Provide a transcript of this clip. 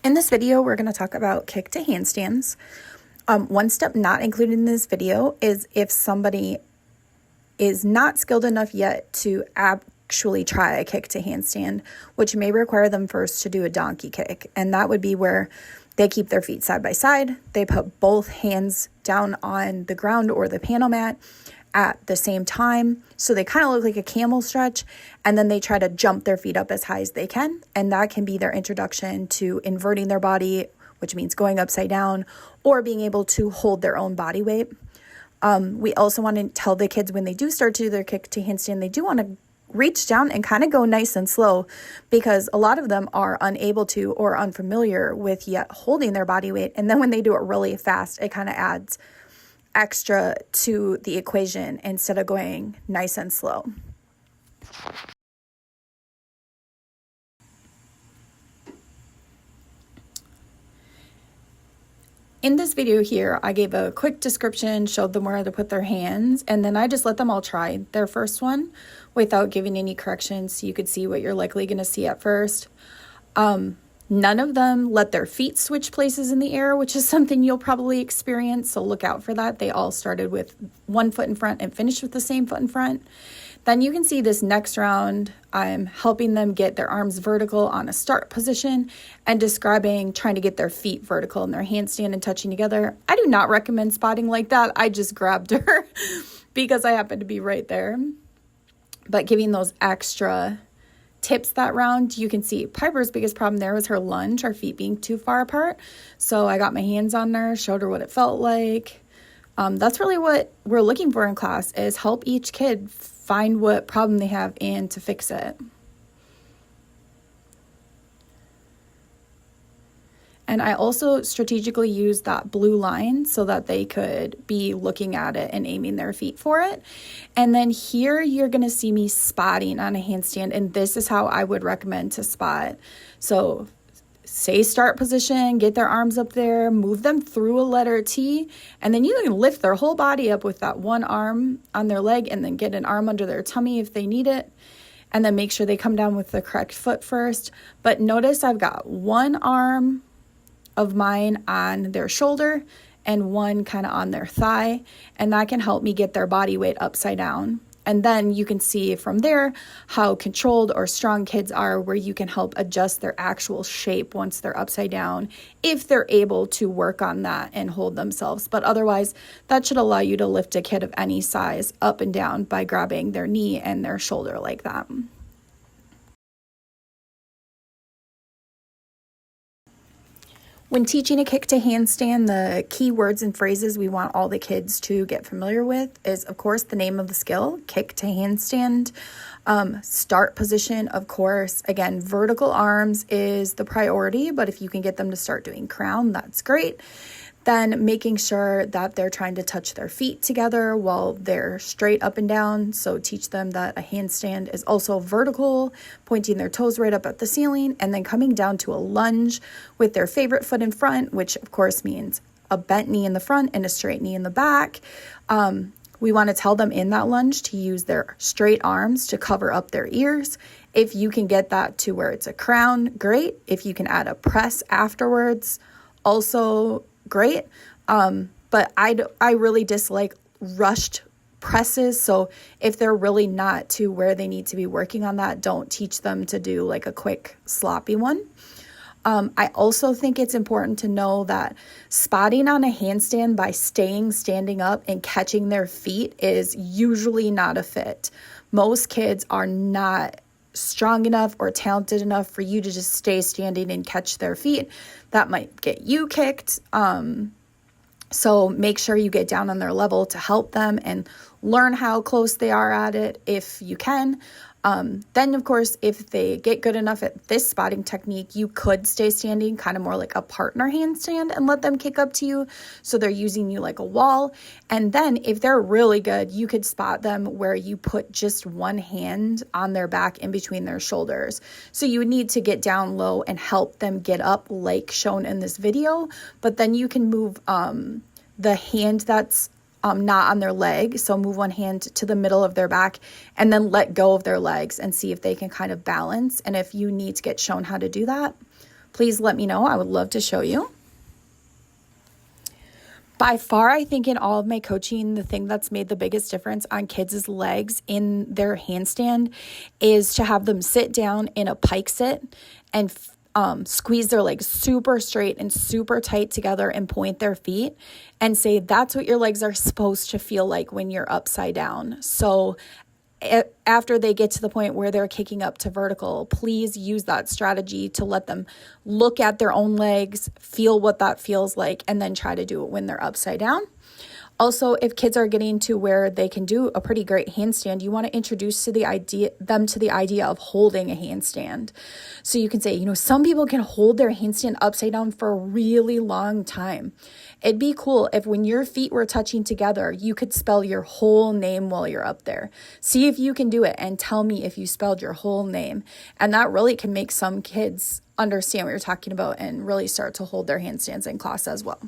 In this video, we're going to talk about kick to handstands. One step not included in this video is if somebody is not skilled enough yet to actually try a kick to handstand, which may require them first to do a donkey kick. And that would be where they keep their feet side by side. They put both hands down on the ground or the panel mat at the same time. So they kind of look like a camel stretch, and then they try to jump their feet up as high as they can. And that can be their introduction to inverting their body, which means going upside down or being able to hold their own body weight. We also want to tell the kids when they do start to do their kick to handstand, they do want to reach down and kind of go nice and slow, because a lot of them are unable to or unfamiliar with yet holding their body weight. And then when they do it really fast, it kind of adds extra to the equation instead of going nice and slow. In this video here, I gave a quick description, showed them where to put their hands, and then I just let them all try their first one without giving any corrections, so you could see what you're likely going to see at first. None of them let their feet switch places in the air, which is something you'll probably experience, so look out for that. They all started with one foot in front and finished with the same foot in front. Then you can see this next round, I'm helping them get their arms vertical on a start position and describing trying to get their feet vertical and their handstand and touching together. I do not recommend spotting like that. I just grabbed her because I happened to be right there. But giving those extra tips that round, you can see Piper's biggest problem there was her lunge, her feet being too far apart. So I got my hands on her, showed her what it felt like. That's really what we're looking for in class, is help each kid find what problem they have and to fix it. And I also strategically used that blue line so that they could be looking at it and aiming their feet for it. And then here you're going to see me spotting on a handstand, and this is how I would recommend to spot. So say start position, get their arms up there, move them through a letter T, and then you can lift their whole body up with that one arm on their leg and then get an arm under their tummy if they need it. And then make sure they come down with the correct foot first. But notice I've got one arm of mine on their shoulder and one kind of on their thigh, and that can help me get their body weight upside down. And then you can see from there how controlled or strong kids are, where you can help adjust their actual shape once they're upside down, if they're able to work on that and hold themselves. But otherwise, that should allow you to lift a kid of any size up and down by grabbing their knee and their shoulder like that. When teaching a kick to handstand, the key words and phrases we want all the kids to get familiar with is, of course, the name of the skill, kick to handstand. Start position, of course. Again, vertical arms is the priority, but if you can get them to start doing crown, that's great. Then making sure that they're trying to touch their feet together while they're straight up and down. So teach them that a handstand is also vertical, pointing their toes right up at the ceiling, and then coming down to a lunge with their favorite foot in front, which of course means a bent knee in the front and a straight knee in the back. We want to tell them in that lunge to use their straight arms to cover up their ears. If you can get that to where it's a crown, great. If you can add a press afterwards, also great. But I really dislike rushed presses. So if they're really not to where they need to be working on that, don't teach them to do like a quick sloppy one. I also think it's important to know that spotting on a handstand by standing up and catching their feet is usually not a fit. Most kids are not strong enough or talented enough for you to just stay standing and catch their feet. That might get you kicked. So make sure you get down on their level to help them and learn how close they are at it if you can. Then, of course, if they get good enough at this spotting technique, you could stay standing, kind of more like a partner handstand, and let them kick up to you so they're using you like a wall. And then if they're really good, you could spot them where you put just one hand on their back in between their shoulders. So you would need to get down low and help them get up like shown in this video, but then you can move the hand that's not on their leg. So move one hand to the middle of their back and then let go of their legs and see if they can kind of balance. And if you need to get shown how to do that, please let me know. I would love to show you. By far, I think in all of my coaching, the thing that's made the biggest difference on kids' legs in their handstand is to have them sit down in a pike sit and squeeze their legs super straight and super tight together and point their feet and say that's what your legs are supposed to feel like when you're upside down. So after they get to the point where they're kicking up to vertical, please use that strategy to let them look at their own legs, feel what that feels like, and then try to do it when they're upside down. Also, if kids are getting to where they can do a pretty great handstand, you want to introduce them to the idea of holding a handstand. So you can say, some people can hold their handstand upside down for a really long time. It'd be cool if when your feet were touching together, you could spell your whole name while you're up there. See if you can do it and tell me if you spelled your whole name. And that really can make some kids understand what you're talking about and really start to hold their handstands in class as well.